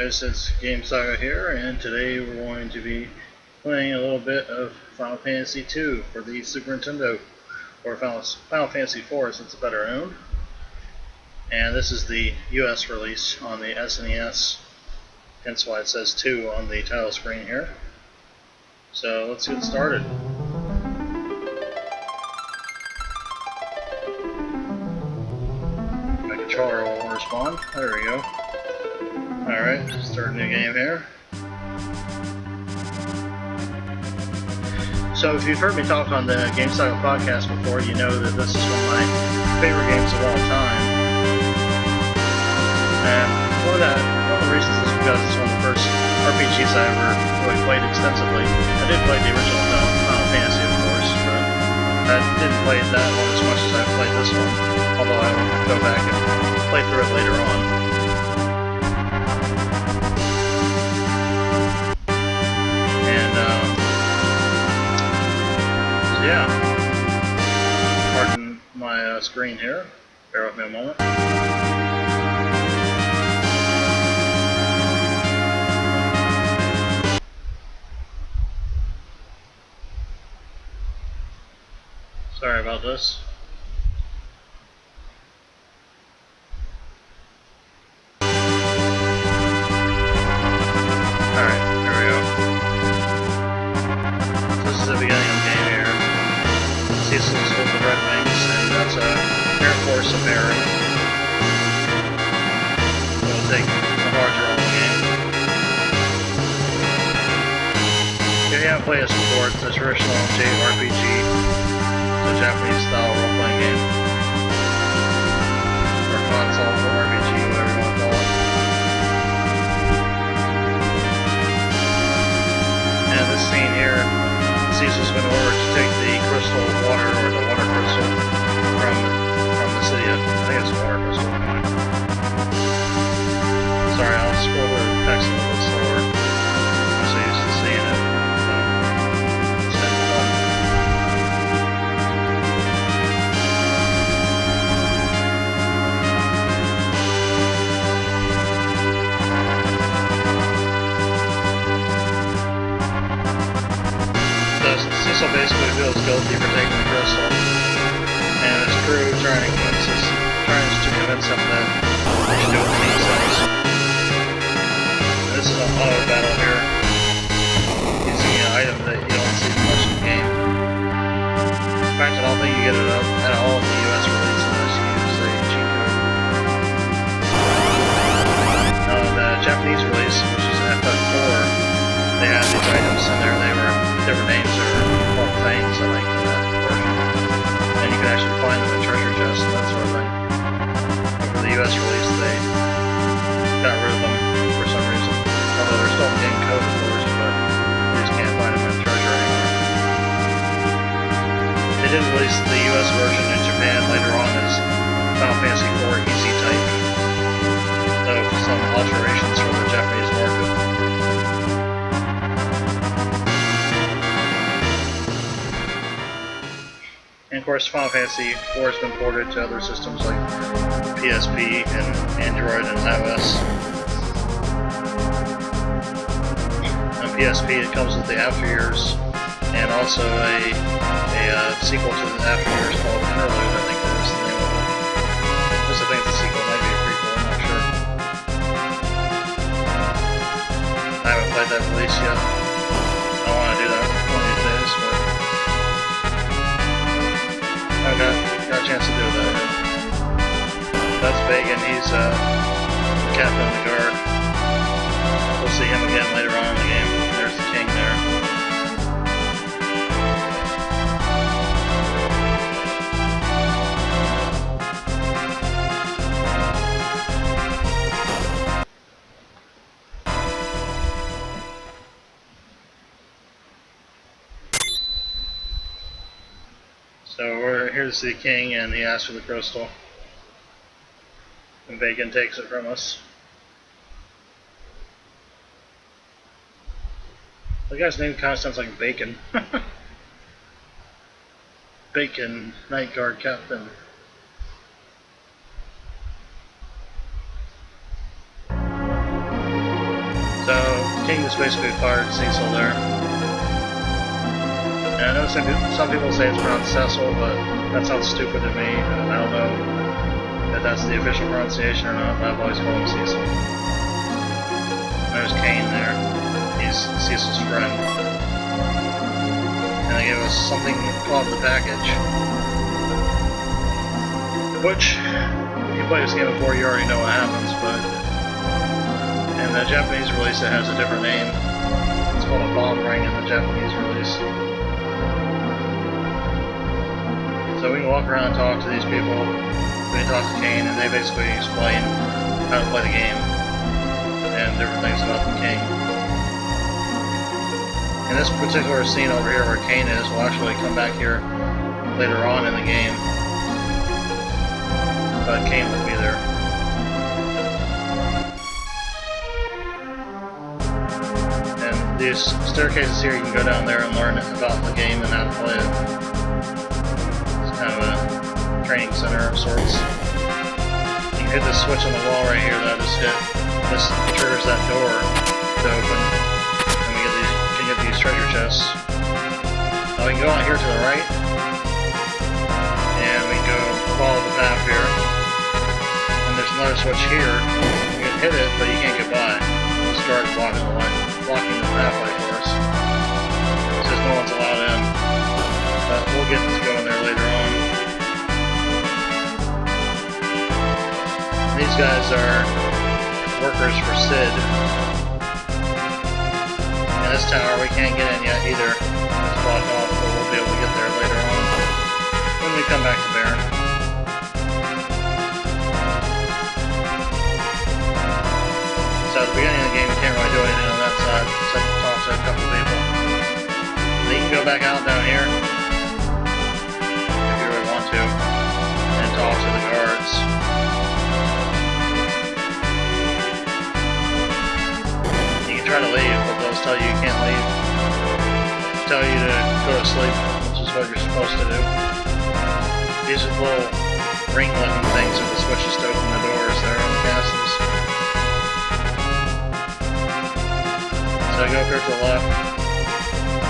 guys, it's Game Saga here, and today we're going to be playing a little bit of Final Fantasy II for the Super Nintendo, or Final Fantasy IV since it's better known. And this is the US release on the SNES, hence why it says 2 on the title screen here. So let's get started. My controller won't respond. There we go. Alright, start a new game here. So if you've heard me talk on the Game Saga podcast before, you know that this is one of my favorite games of all time. And one of the reasons is because it's one of the first RPGs I ever really played extensively. I did play the original Final Fantasy, of course, but I didn't play that one as much as I played this one, although I will go back and play through it later on. Yeah, pardon my screen here, bear with me a moment. Sorry about this. Alright, here we go. So this is the beginning of the game here. Cecil's with the red wings, and that's Air Force of Baron. It'll take a large role in the game. If you haven't played this before, it's a traditional JRPG, it's a Japanese style role-playing game. Or console RPG, whatever you want to call it. And this scene here, Cecil's been ordered to take the crystal water, or the water crystal, from the city of, I think it's a water crystal. Sorry, I'll scroll the text a little bit slower. I'm so used to seeing it. Let's hit the button. Cecil basically feels guilty for taking the crystal, and his crew trying to convince him that they should do what the king says. And this is an auto battle here, using an item that you don't see much in the game. In fact, I don't think you get it at all in the US release unless you use a cheat code. Now, in the Japanese release, which is FF2, they had these items in there. They were different names. They were called things, I think, in that version. And you could actually find them in treasure chests and that sort of thing. But for the US release, they got rid of them for some reason. Although they're still in game code, of course, but you just can't find them in treasure anymore. They did release the US version in Japan later on as Final Fantasy IV Easy Type, though some alterations for the Japanese market. And of course, Final Fantasy IV has been ported to other systems like PSP and Android and iOS. On PSP, it comes with the After Years, and also a sequel to the After Years called Interlude, I think that was the name of it. This, I think, the sequel might be a prequel, I'm not sure. I haven't played that release yet. I want to do that one of these days, but I got a chance to do that. That's Vagan, he's captain of the guard. We'll see him again later on in the game. There's the king there. So we're here to see the king, and he asks for the crystal. And Bacon takes it from us. The guy's name kind of sounds like Bacon. Bacon, Night Guard Captain. King just basically fired Cecil there. And I know some people say it's pronounced Cecil, but that sounds stupid to me. I don't know if that's the official pronunciation or not, but I've always called him Cecil. There's Kane there. He's Cecil's friend. And they gave us something called the package. Which, if you play this game before, you already know what happens, but in the Japanese release it has a different name. It's called a bomb ring in the Japanese release. So we can walk around and talk to these people. We can talk to Kane, and they basically explain how to play the game and different things about the King. In this particular scene over here where Kane is, we'll actually come back here later on in the game. But Kane will be there. And these staircases here, you can go down there and learn about the game and how to play it. It's kind of a training center of sorts. You can hit this switch on the wall right here that I just hit. This triggers that door to open, and we can get these treasure chests. Now we can go out here to the right, and we can go follow the path here. And there's another switch here. You can hit it, but you can't get by. This guard is blocking the pathway for us. It says no one's allowed in, but we'll get to go in there later on. These guys are workers for Sid. In this tower we can't get in yet either. It's blocked off, but we'll be able to get there later on when we come back to Baron. So at the beginning of the game you can't really do anything on that side except talk to a couple people. Then you can go back out down here if you really want to and talk to the guards. Try to leave, but they'll tell you you can't leave. Tell you to go to sleep, which is what you're supposed to do. These are little ring-looking things with the switches to open the doors there on the castles. So I go up here to the left.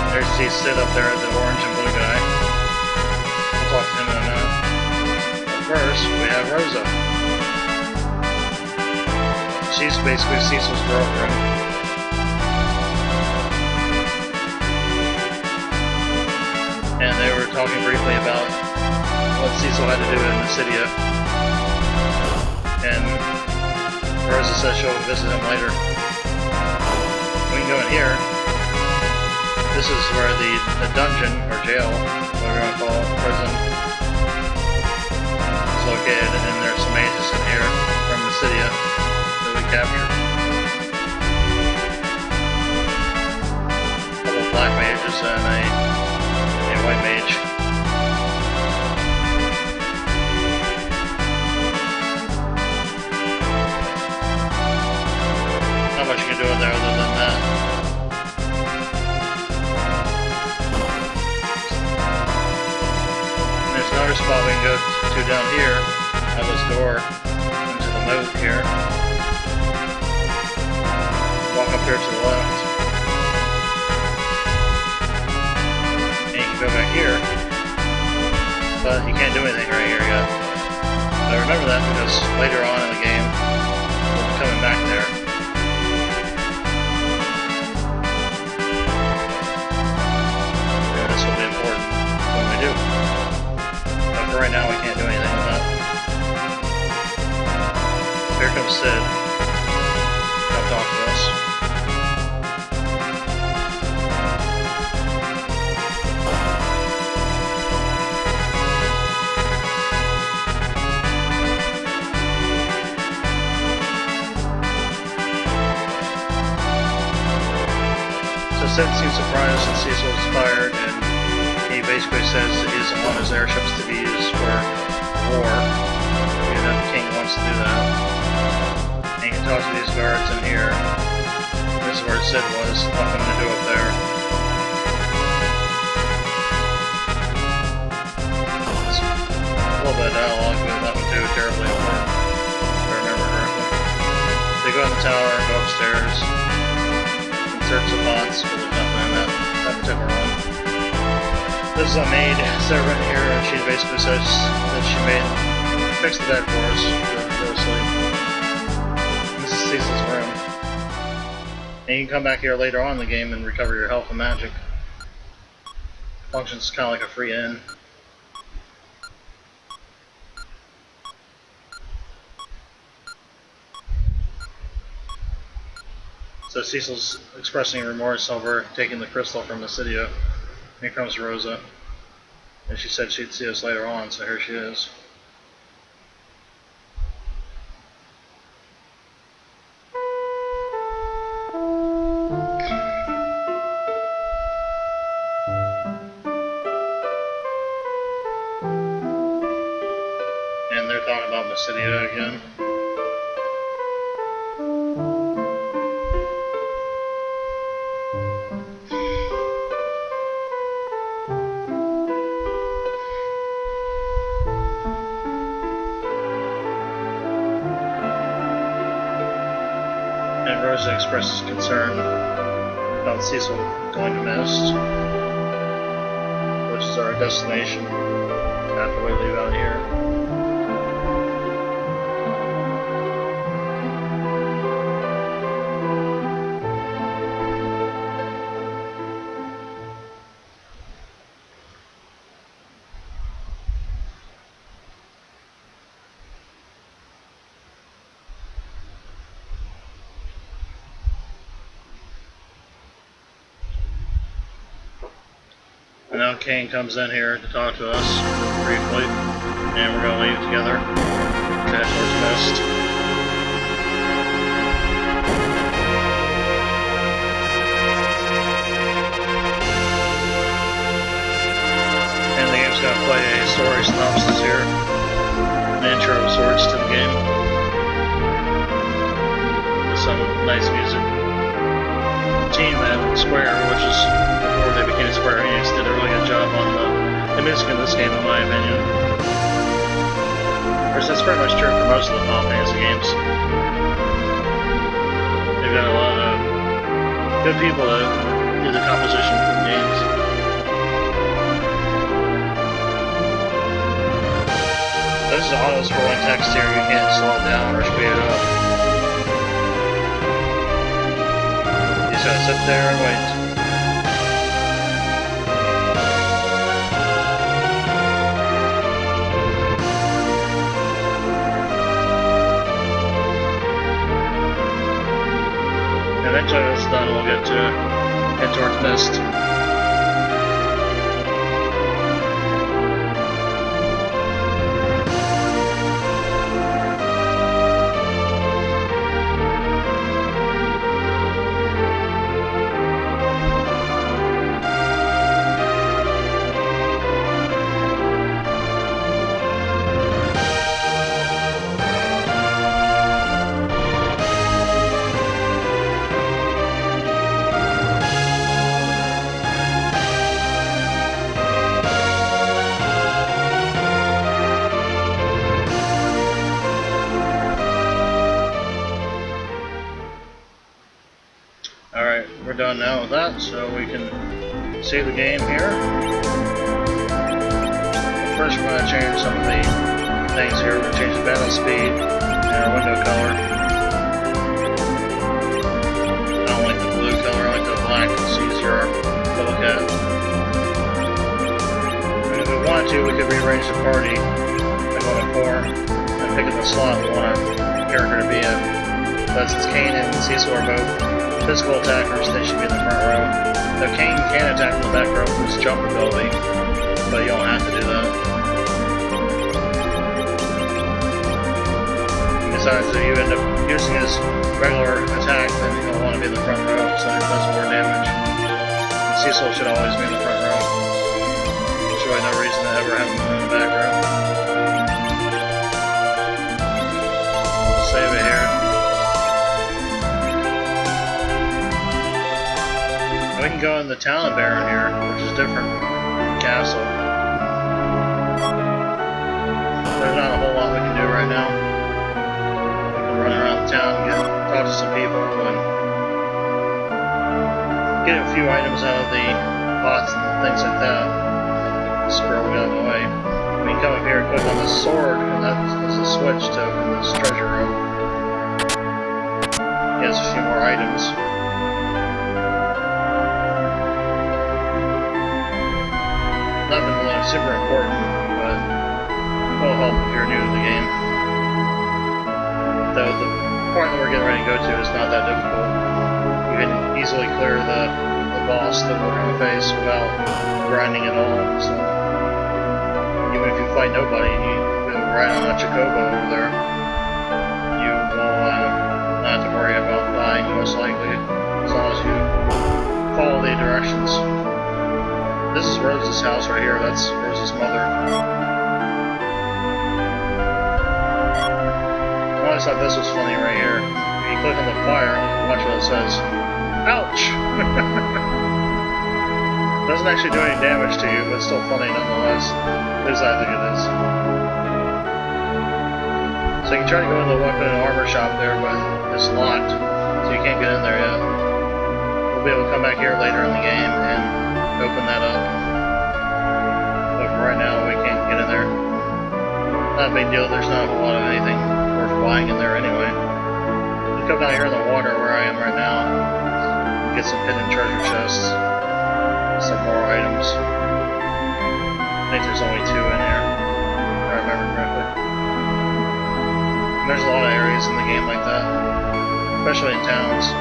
There's Sid up there, the orange and blue guy. I'll talk to him in a minute. But first, we have Rosa. She's basically Cecil's girlfriend. And they were talking briefly about what Cecil had to do in the city. And Rosa says she'll visit him later. We can go in here. This is where the dungeon, or jail, whatever you want to call it, prison, is located. And there's some mages in here from the city that we captured. A couple of black mages and a white mage. Not much you can do in there other than that. And there's another spot we can go to down here, out this door, into the moat here. Walk up here to the left. Go back here, but you can't do anything right here yet. Now remember that because later on in the game, we'll be coming back there. And this will be important when we do. But for right now, we can't do anything with that. Here comes Sid. Come talk to us. Sid seems surprised that Cecil was fired, and he basically says that he doesn't want his airships to be used for war, even though the King wants to do that. And you can talk to these guards in here. This is where Sid was, nothing to do up there. It's a little bit of dialogue, but nothing too terribly important, if I remember correctly. They go in the tower and go upstairs. There's a maid servant here, and she basically says that she fixed the bed for us to go to sleep. This is Cecil's room. And you can come back here later on in the game and recover your health and magic. Functions kind of like a free inn. So Cecil's expressing remorse over taking the crystal from Mysidia. Here comes Rosa. And she said she'd see us later on, so here she is. And they're talking about Mysidia again. And Rosa expresses concern about Cecil going to Mist, which is our destination after we leave out here. And now Kane comes in here to talk to us briefly, and we're going to leave together to head towards Mist. And the game's going to play a story synopsis here, an intro of sorts to the game, with some nice music. Team at Square, which is before they became Square Enix, did a really good job on the music in this game, in my opinion. Of course, that's pretty much true for most of the Final Fantasy games. They've got a lot of good people to do the composition for the games. This is auto-scrolling text here, you can't slow it down or speed it up. You just gotta sit there and wait. Eventually when it's done, we'll get to head towards Mist. Alright, we're done now with that, so we can save the game here. First we're going to change some of the things here. We're going to change the battle speed and our window color. I don't like the blue color, I like the black, it's easier to look at. And if we wanted to, we could rearrange the party by going to form and picking the slot we want our character to be in. But since Kane and Cecil are both physical attackers, they should be in the front row. Now Kane can attack from the back row with his jump ability, but you don't have to do that. Besides, if you end up using his regular attack, then he'll want to be in the front row, so he does more damage. Cecil should always be in the front row. There's really no reason to ever have him in the back row. We'll save it here. We can go in the Town of Baron here, which is different from Castle. There's not a whole lot we can do right now. We can run around the town and talk to some people and get a few items out of the bots and things like that. scroll got in the way. We can come up here and click on the sword, and that is a switch to open this treasure room. He has a few more items. Nothing really super important, but will help if you're new to the game. Though the point that we're getting ready to go to is not that difficult. You can easily clear the boss that we're going to face without grinding at all. So even if you fight nobody and you go right on that Chocobo over there, you will not have to worry about dying most likely, as long as you follow the directions. This is Rose's house right here. That's Rose's mother. I always thought this was funny right here. If you click on the fire, watch what it says. Ouch! Doesn't actually do any damage to you, but it's still funny nonetheless. At least I think it is. So you can try to go in the weapon and armor shop there, but it's locked, so you can't get in there yet. We'll be able to come back here later in the game and open that up. But for right now, we can't get in there. Not a big deal, there's not a whole lot of anything worth buying in there anyway. You come down here in the water where I am right now, and get some hidden treasure chests, some more items. I think there's only 2 in here, if I remember correctly. And there's a lot of areas in the game like that, especially in towns.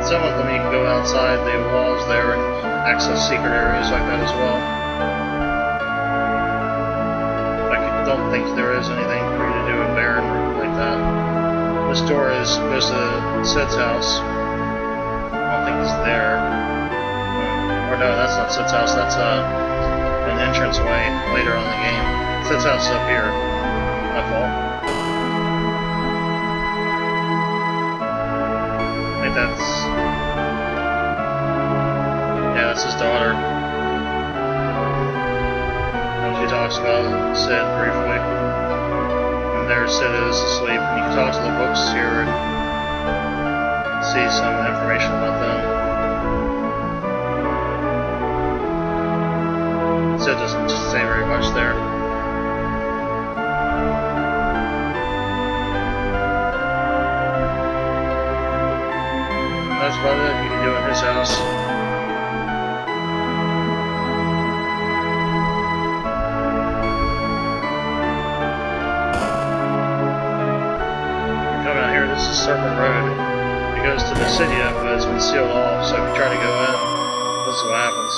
Some of them you can go outside the walls there and access secret areas like that as well. I don't think there is anything for you to do in Baron like that. This door goes to Sid's house. I don't think it's there. Or no, that's not Sid's house, that's an entranceway later on in the game. Sid's house is up here. My fault. I think that's... yeah, that's his daughter. And she talks about Sid briefly. And there Sid is asleep. And you can talk to the books here and see some information about them. Sid doesn't say very much there. And that's about it you can do in his house. This is Serpent Road. It goes to Basidia, but it's been sealed off, so if you try to go in, this is what happens.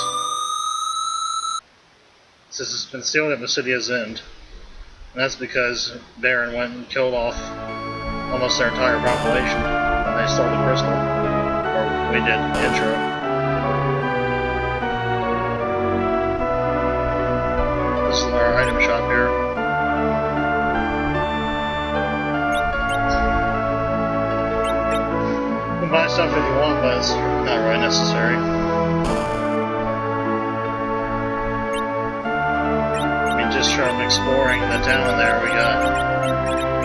It says it's been sealed at Basidia's end. And that's because Baron went and killed off almost their entire population when they stole the crystal. Or we did the intro. This is our item shop here. Buy stuff if you want, but it's not really necessary. I mean, just from exploring the town there, we got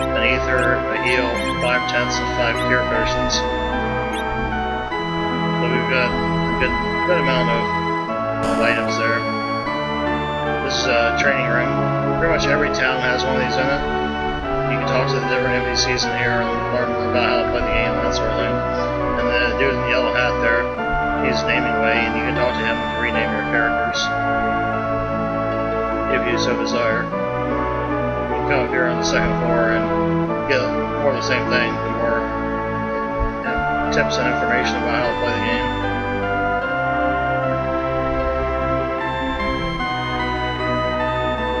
an ether, a heal, 5 tenths, and 5 cure potions. So we've got a good amount of items there. This is a training room. Pretty much every town has one of these in it. You can talk to the different NPCs in here and learn about how to play the game and that sort of thing. And the dude in the yellow hat there, he's naming way, and you can talk to him to rename your characters, if you so desire. You can come up here on the 2nd floor and get more of the same thing, more tips and information about how to play the game.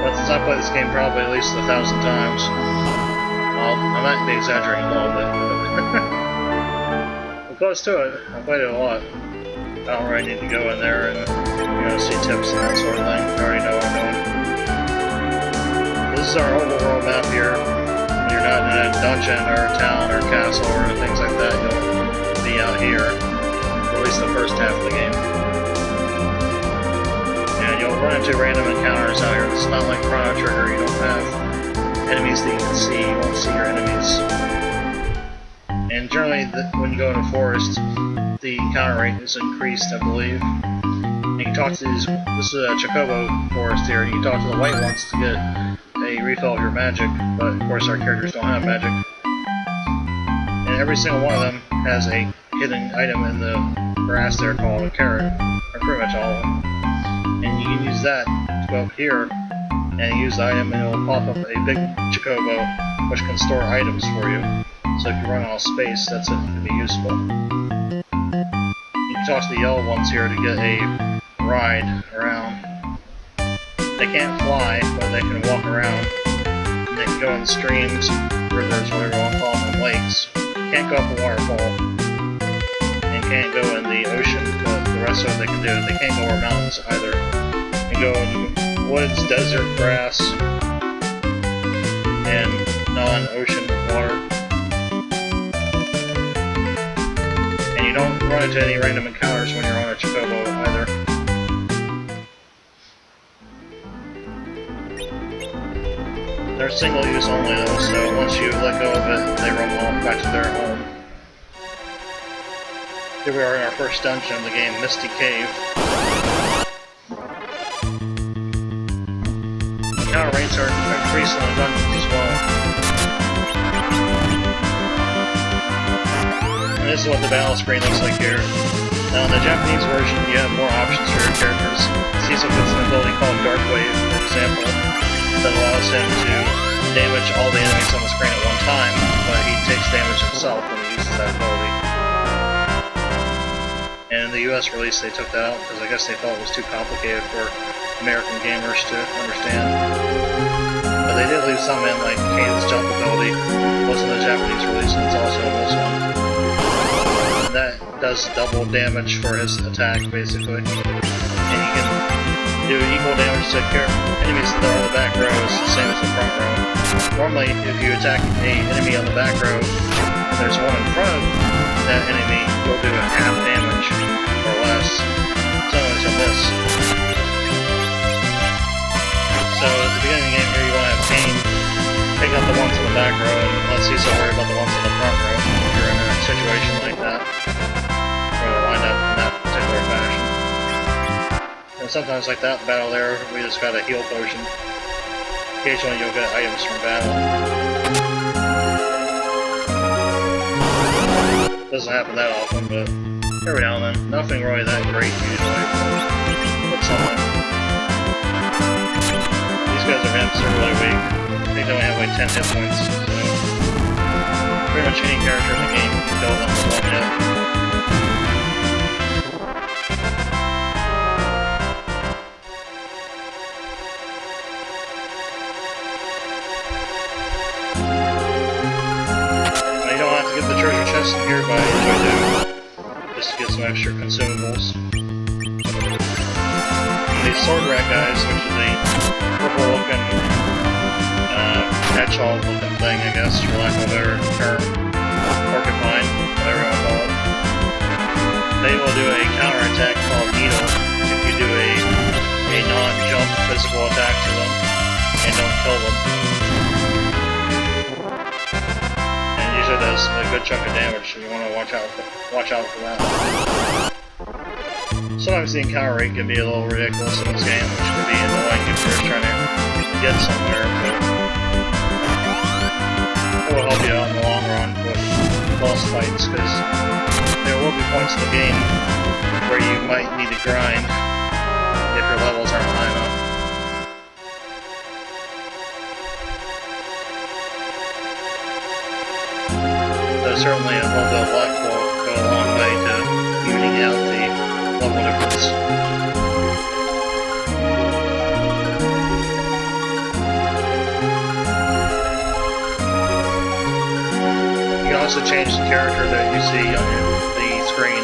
But since I played this game probably at least 1,000 times, well, I might be exaggerating a little bit, but close to it. I played it a lot. I don't really need to go in there and see tips and that sort of thing. I already know what I'm doing. This is our overworld map here. When you're not in a dungeon or a town or a castle or things like that, you'll be out here. For at least the first half of the game. And you'll run into random encounters out here. It's not like Chrono Trigger. You don't have enemies that you can see. You won't see your enemies. And And generally, when you go in a forest, the encounter rate is increased, I believe. And you can talk to these. This is a Chocobo forest here, and you can talk to the white ones to get a refill of your magic, but of course our characters don't have magic. And every single one of them has a hidden item in the grass there called a carrot, or pretty much all of them. And you can use that to go up here and use the item, and it will pop up a big Chocobo which can store items for you. So if you run out of space, that's it, can be useful. You can talk to the yellow ones here to get a ride around. They can't fly, but they can walk around. And they can go in streams, rivers, whatever you want to call them, and lakes. Can't go up a waterfall. And can't go in the ocean, but the rest of it they can do. They can't go over mountains either. They can go in woods, desert, grass, and non-ocean water. And you don't run into any random encounters when you're on a Chocobo either. They're single use only though, so once you let go of it, they run off back to their home. Here we are in our first dungeon of the game, Misty Cave. Encounter rates are increasing in the dungeons as well. And this is what the battle screen looks like here. Now in the Japanese version, you have more options for your characters. Cecil gets an ability called Dark Wave, for example, that allows him to damage all the enemies on the screen at one time, but he takes damage himself when he uses that ability. And in the US release they took that out because I guess they thought it was too complicated for American gamers to understand. But they did leave some in, like Kane's jump ability was in the Japanese release and it's also in this one. And that does double damage for his attack basically. And you can do equal damage to enemies that are on the back row is the same as the front row. Normally, if you attack an enemy on the back row, and there's one in front of that enemy, you'll do a half damage or less. Sometimes you'll miss. So at the beginning of the game here, you want to have Kane pick up the ones on the back row and let Cecil worry about the ones on the front row if you're in a situation like that. Or to wind up in that particular fashion. And sometimes like that battle there, we just got a heal potion. Occasionally you'll get items from battle. Doesn't happen that often, but every now and then. Nothing really that great usually, but something. These guys are imps, they're really weak. I think they only have like 10 hit points, so pretty much any character in the game can kill them with one hit. Get the treasure chest in here, but I usually do, just to get some extra consumables. And these sword rat guys, which is a purple looking, hedgehog looking thing, I guess, for lack of a better term, porcupine, whatever you want to call it. They will do a counter attack called Needle if you do a non-jump physical attack to them and don't kill them. It does a good chunk of damage, so you want to watch out for that. Sometimes the encounter rate can be a little ridiculous in this game, which can be annoying if you're just trying to get somewhere, but it will help you out in the long run with boss fights, because there will be points in the game where you might need to grind if your levels aren't high enough. Certainly a little bit of luck will go a long way to evening out the level difference. You can also change the character that you see on the screen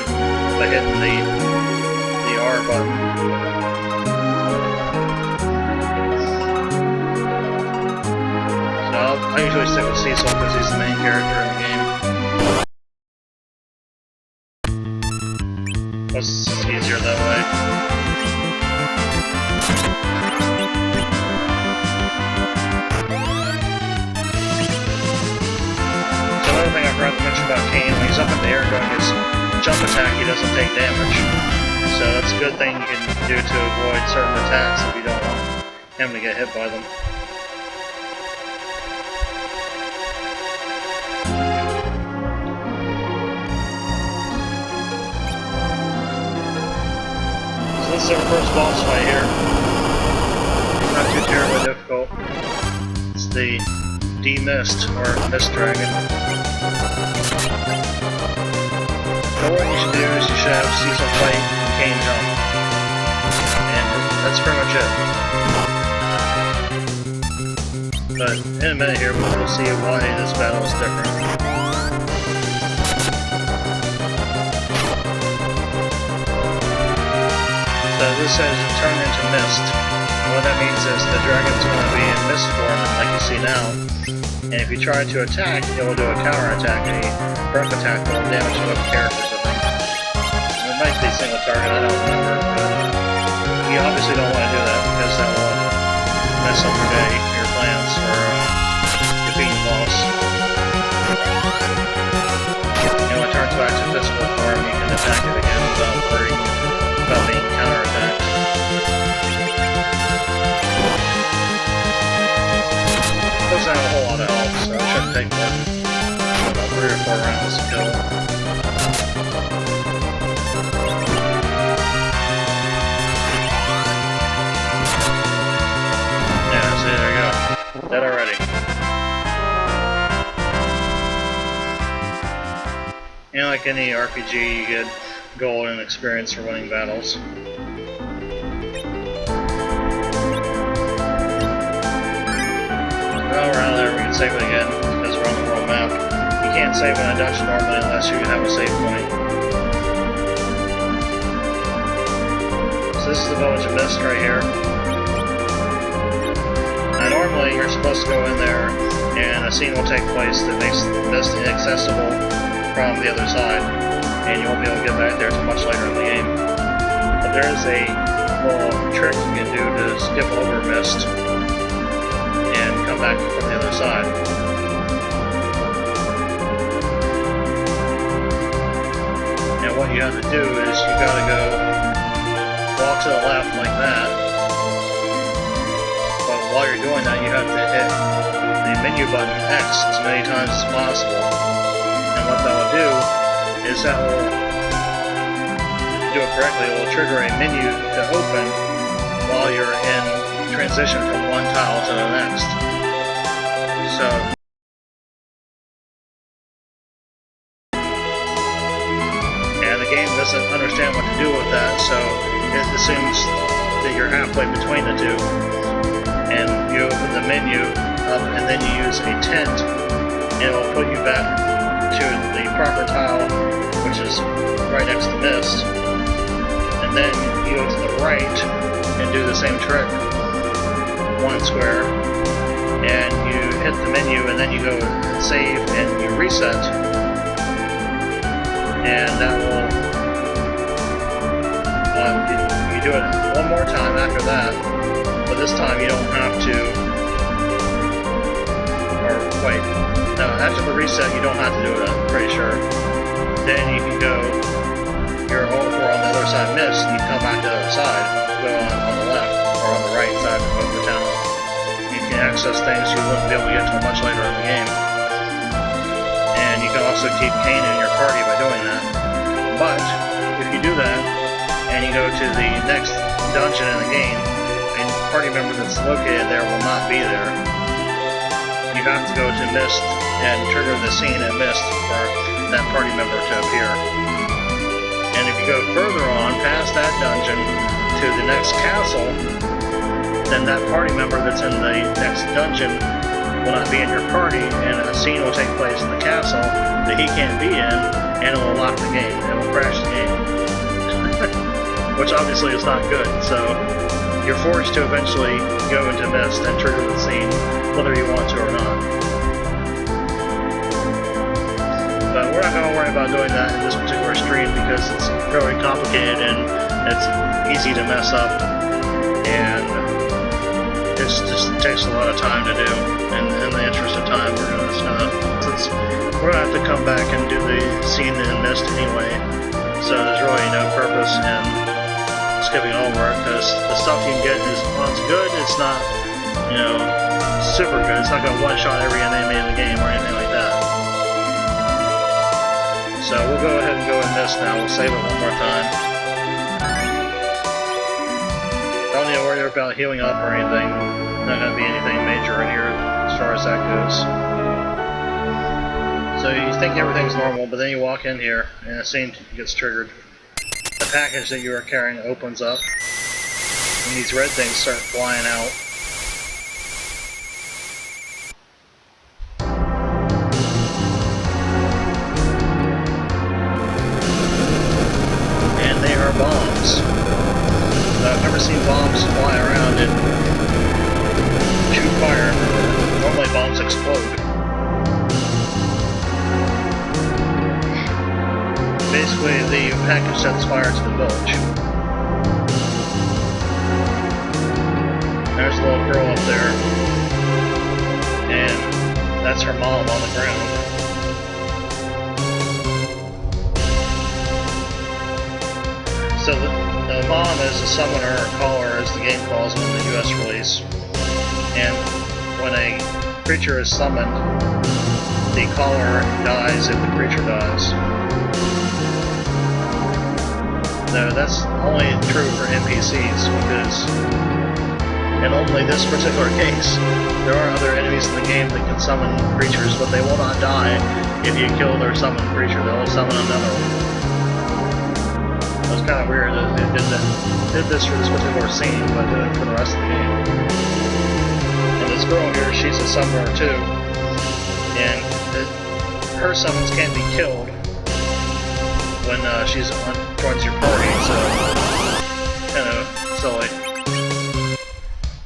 by hitting the R button. So I usually stick with Cecil because he's the main character in the game. It's easier that way. So another thing I forgot to mention about Kane doing his jump attack, he doesn't take damage. So that's a good thing you can do to avoid certain attacks if you don't want him to get hit by them. So this is our first boss fight here. Not too terribly difficult. It's the D-Mist, or Mist Dragon. So what you should do is you should have Cecil fight Cane jump. And that's pretty much it. But in a minute here we'll see why this battle is different. So this says turn into mist. What that means is the dragon's going to be in mist form, like you see now. And if you try to attack, it will do a counter attack, and a breath attack will damage both characters, I think. It might be single target, I don't remember, but you obviously don't want to do that because that will mess up your day, your plans for defeating the boss. And when it turns back to physical form, you can attack it again without worrying about being counterattacked. Doesn't have a whole lot of health, so it shouldn't take more than about 3 or 4 rounds to kill. Yeah, see, there you go. Dead already. And like any RPG, you get gold and experience for winning battles. Around there, we can save it again because we're on the world map. You can't save in a dungeon normally unless you have a save point. So this is the Village of Mist right here. Now normally you're supposed to go in there and a scene will take place that makes Mist inaccessible from the other side, and you won't be able to get back there until much later in the game. But there is a little trick you can do to skip over Mist and come back from the other side. And what you have to do is you gotta go walk to the left like that. But while you're doing that, you have to hit the menu button X as many times as possible. And what that will do is that will, if you do it correctly, it will trigger a menu to open while you're in transition from one tile to the next. So and the game doesn't understand what to do with that, so it assumes that you're halfway between the two. And you open the menu up and then you use a tent, and it will put you back to the proper tile, which is right next to Mist. And then you go to the right and do the same trick. One square, and you hit the menu, and then you go save and you reset, and that will you do it one more time after that, but this time you don't have to, or wait, no, after the reset you don't have to do it, I'm pretty sure. Then you can go, you're over on the other side of Mist, and you come back to the other side, go on the left or on the right side of the town. You can access things you wouldn't be able to get to much later in the game. And you can also keep Cane in your party by doing that. But if you do that, and you go to the next dungeon in the game, a party member that's located there will not be there. You have to go to Mist and trigger the scene at Mist for that party member to appear. And if you go further on past that dungeon to the next castle, then that party member that's in the next dungeon will not be in your party, and a scene will take place in the castle that he can't be in, and it will lock the game. It will crash the game. Which obviously is not good, so you're forced to eventually go into Mist and trigger the scene, whether you want to or not. But we're not going to worry about doing that in this particular stream because it's very complicated and it's easy to mess up, and it just takes a lot of time to do. And in the interest of time, we're gonna have to cut come back and do the scene in Mist anyway, so there's really no purpose in skipping over it, because the stuff you can get is, well, it's good, it's not, you know, super good. It's not going to one-shot every enemy in the game or anything like that. So we'll go ahead and go in Mist now. We'll save it one more time. Don't need to worry about healing up or anything. Not going to be anything major in here as far as that goes. So you think everything's normal, but then you walk in here and a scene gets triggered. The package that you are carrying opens up, and these red things start flying out. And they are bombs. I've never seen bombs fly around and shoot fire. Normally bombs explode. Basically, the package sets fire to the village. There's a little girl up there, and that's her mom on the ground. So the mom is a summoner, or caller as the game calls it in the US release, and when a creature is summoned, the caller dies if the creature dies. No, that's only true for NPCs, because in only this particular case, there are other enemies in the game that can summon creatures, but they will not die if you kill their summoned creature. They'll summon another one. It was kind of weird that they did this for this particular scene, but did it for the rest of the game. And this girl here, she's a summoner too, and her summons can't be killed when she joins your party, so kind of silly.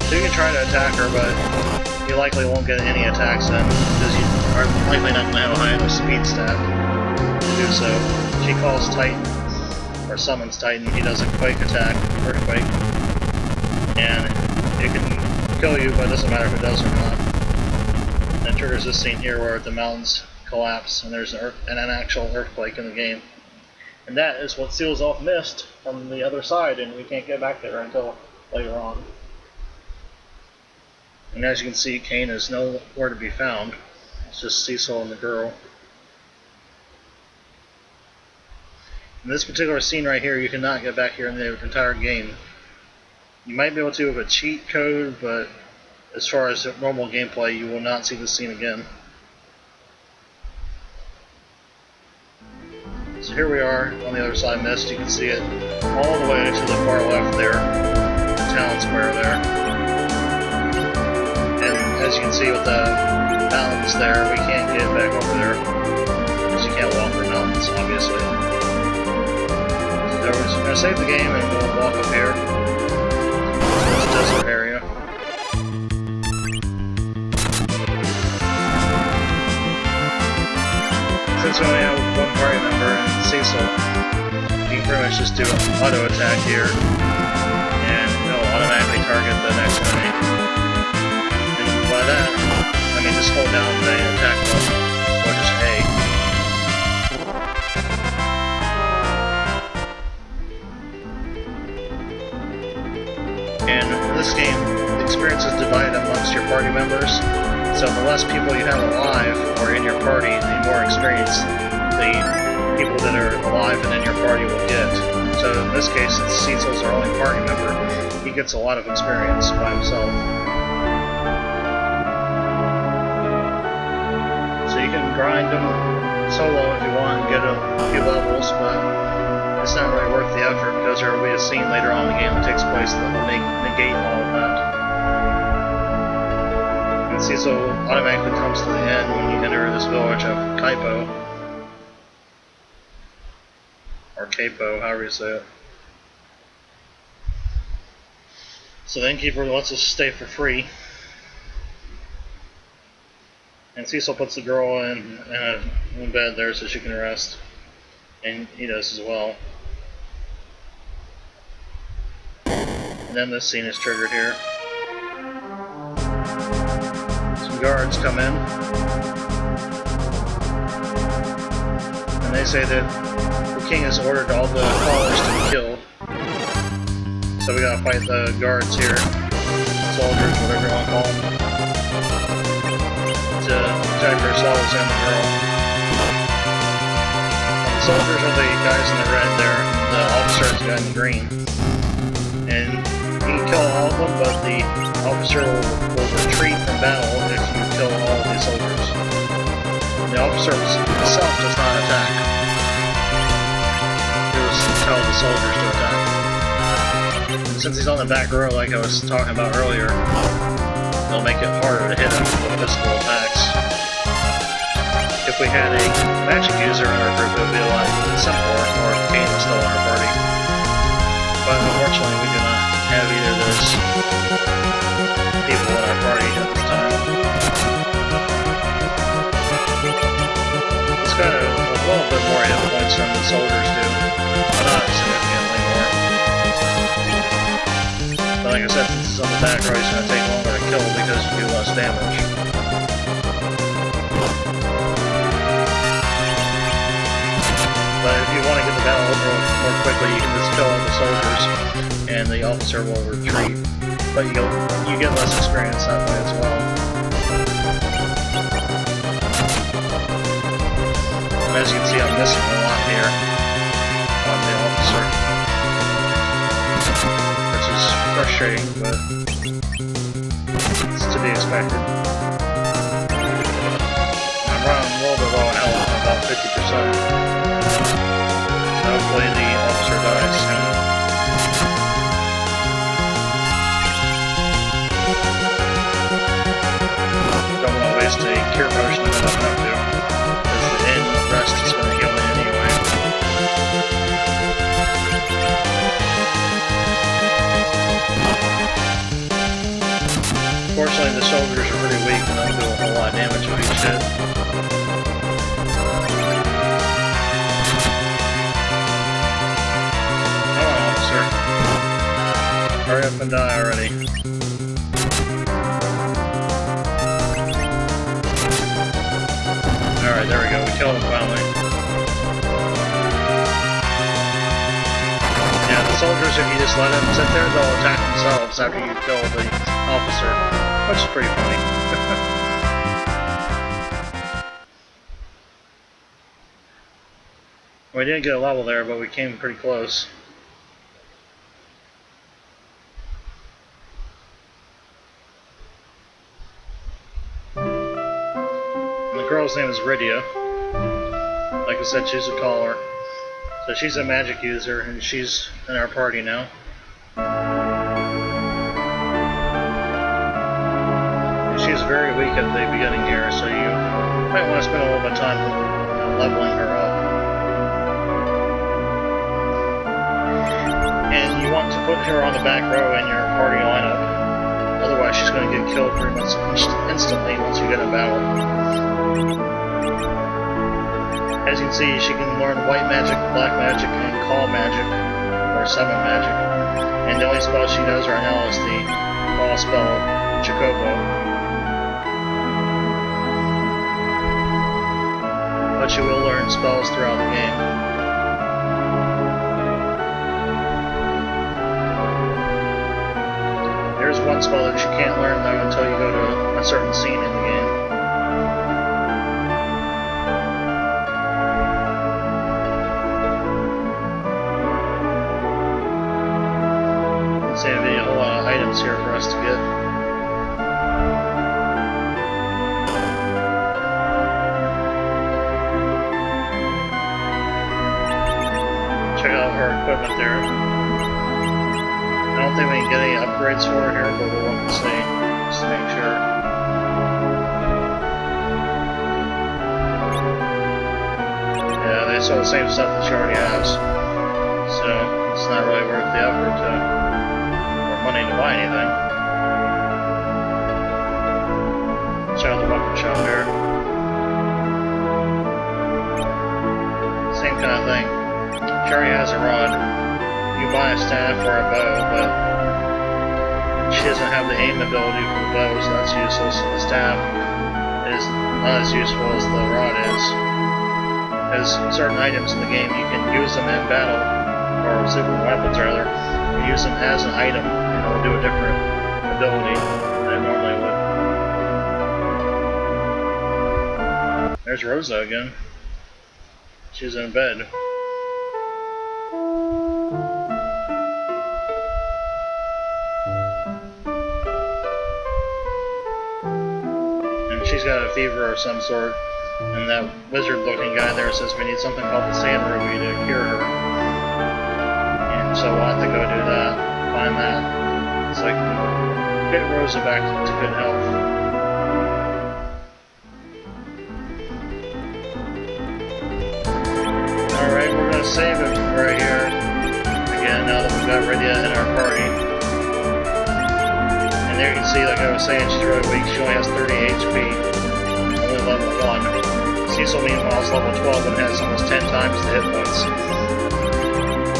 So you can try to attack her, but you likely won't get any attacks in, because you are likely not going to have a high enough speed stat to do so. She calls Titan, or summons Titan. He does a Quake attack, Earthquake, and it can kill you, but it doesn't matter if it does or not. And it triggers this scene here where the mountains collapse, and there's an actual earthquake in the game. And that is what seals off Mist from the other side, and we can't get back there until later on. And as you can see, Kane is nowhere to be found. It's just Cecil and the girl. In this particular scene right here, you cannot get back here in the entire game. You might be able to with a cheat code, but as far as normal gameplay, you will not see this scene again. So here we are on the other side of Mist. You can see it all the way to the far left there, the town square there. And as you can see with the mountains there, we can't get back over there, because you can't walk over mountains, obviously. So we're just going to save the game and we'll walk up here to this desert area. Since we only have one party member and Cecil, you can pretty much just do an auto attack here, and it'll automatically target the next enemy. And by that, I mean just hold down the attack button, or just A. And in this game, the experience is divided amongst your party members. So the less people you have alive or in your party, the more experience the people that are alive and in your party will get. So in this case, since Cecil's our only party member, he gets a lot of experience by himself. So you can grind him solo if you want and get a few levels, but it's not really worth the effort, because there will be a scene later on in the game that takes place that will negate all of that. Cecil automatically comes to the end when you enter this village of Kaipo. Or Capo, however you say it. So the innkeeper lets us stay for free. And Cecil puts the girl in bed there so she can rest. And he does as well. And then this scene is triggered here. Some guards come in. they say that the king has ordered all the callers to be killed. So we gotta fight the guards here, soldiers, whatever you want to call them, to protect ourselves and the girl. The soldiers are the guys in the red there, the officer is the guy in the green. And you can kill all of them, but the officer will retreat from battle if you kill all of the soldiers. The officer himself does not attack. He was tell the soldiers to attack. Since he's on the back row like I was talking about earlier, it'll make it harder to hit him with physical attacks. If we had a magic user in our group, it would be a lot simpler, or if Kane was still in our party. But unfortunately, we do not have either of those people in our party at this time. It's got a little bit more hit points than the soldiers do, but not significantly more. But like I said, since it's on the back row, it's going to take longer to kill because you do less damage. But if you want to get the battle over more quickly, you can just kill all the soldiers and the officer will retreat. But you get less experience that way as well. And as you can see, I'm missing a lot here on the officer, which is frustrating, but it's to be expected. I'm running a little bit low on health, about 50%. Hopefully the officer dies soon. Don't want to waste a cure potion if I don't have to, because the end rest is going to heal me anyway. Fortunately, the soldiers are pretty weak and they'll do a whole lot of damage with each hit. Hurry up and die already. Alright, there we go. We killed him finally. Yeah, the soldiers, if you just let them sit there, they'll attack themselves after you kill the officer, which is pretty funny. We didn't get a level there, but we came pretty close. The girl's name is Rydia. Like I said, she's a caller. So she's a magic user, and she's in our party now. And she's very weak at the beginning here, so you might want to spend a little bit of time leveling her up. And you want to put her on the back row in your party lineup. Otherwise, she's going to get killed pretty much instantly once you get in battle. As you can see, she can learn white magic, black magic, and call magic, or summon magic. And the only spell she knows right now is the call spell Chocobo. But she will learn spells throughout the game. There's one spell that you can't learn though until you go to a certain scene in the game. There'll be a whole lot of items here for us to get. Check out her equipment there. I don't think we can get any upgrades for her here, but we'll look and see, just to make sure. Yeah, they sell the same stuff that she already has, so it's not really worth the effort to money to buy anything. Check out the weapon shop here. Same kind of thing. She already has a rod. You buy a staff or a bow, but she doesn't have the aim ability for the bow, so that's useless. The staff is not as useful as the rod is. As certain items in the game, you can use them in battle, or super weapons rather. You use them as an item, and it'll do a different ability than it normally would. There's Rosa again. She's in bed. She's got a fever of some sort, and that wizard-looking guy there says we need something called the Sand Ruby to cure her. And so we'll have to go do that, find that, so I can get Rosa back to good health. Alright, we're going to save it right here, again, now that we've got Rydia in our party. And there you can see, like I was saying, she's really weak. She only has 30 HP, only level 1. Cecil, meanwhile, is level 12 and has almost 10 times the hit points.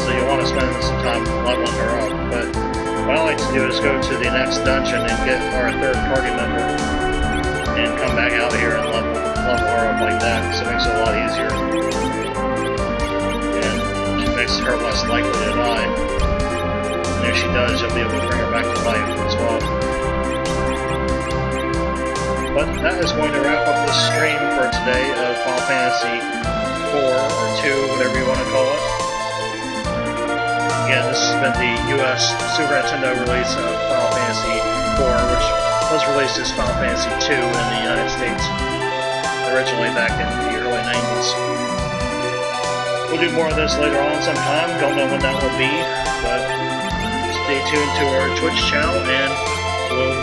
So you'll want to spend some time leveling her up. But what I like to do is go to the next dungeon and get our third party member, and come back out here and level her up like that, so it makes it a lot easier. And it makes her less likely to die. And if she does, you'll be able to bring her back to life as well. But that is going to wrap up this stream for today of Final Fantasy 4 or 2, whatever you want to call it. Again, this has been the US Super Nintendo release of Final Fantasy 4, which was released as Final Fantasy 2 in the United States, originally back in the early 90s. We'll do more of this later on sometime, don't know when that will be, but stay tuned to our Twitch channel and we'll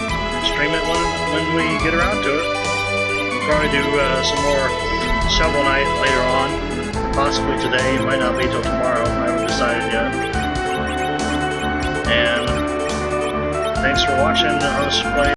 stream it when we get around to it. We'll probably do some more Shovel Knight later on, possibly today, it might not be till tomorrow, I haven't decided yet. And thanks for watching us play